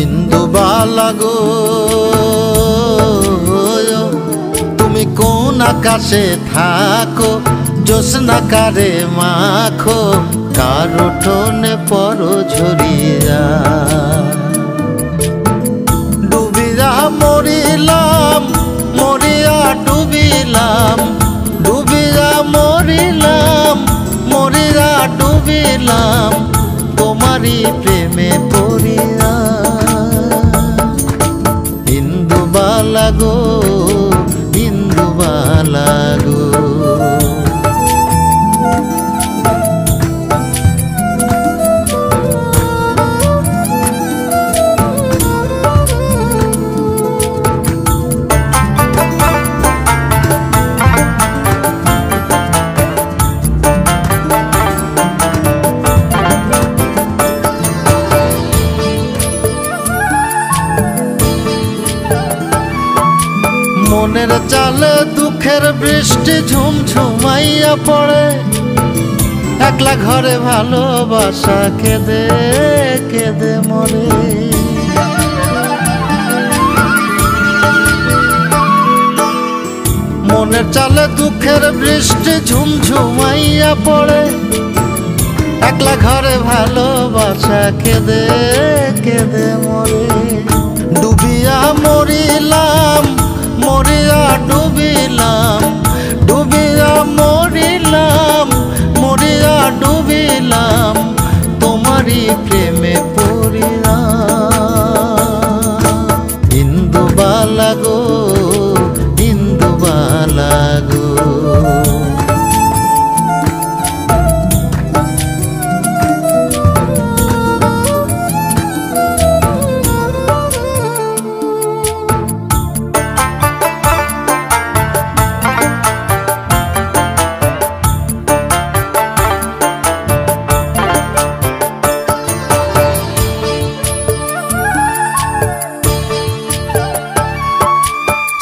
ইন্দুবালা গো তুমি কোন আকাশে থাকো, জ্যোৎস্না কারে মাখো, কার উঠোনে পরো ঝরিয়া। ডুবিয়া মরিলাম মরিয়া ডুবিলাম, ডুবিয়া মরিলাম মরিয়া ডুবিলাম, তোমারই প্রেমে পড়িয়া। ইন্দুবালা গো ইন্দুবালা গো। মনের চালে দুঃখের বৃষ্টি ঝুমঝুমাইয়া পড়ে, একলা ঘরে ভালোবাসা কেঁদে কেঁদে মরে। মনের চালে দুঃখের বৃষ্টি ঝুমঝুমাইয়া পড়ে, একলা ঘরে ভালোবাসা কেঁদে কেঁদে মরে। ডুবিয়া মরিলাম মরিয়া ডুবিলাম, ডুবিয়া মরিলাম মরিয়া ডুবিলাম, তোমারই প্রেমে পড়িয়া। ইন্দুবালা গো ইন্দুবালা গো।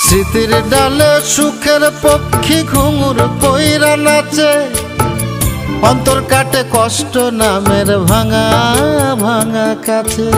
স্মৃতির ডালে সুখের পক্ষী ঘুঙুর পইরা নাচে, অন্তর কাটে কষ্ট নামের ভাঙা ভাঙা কাছে।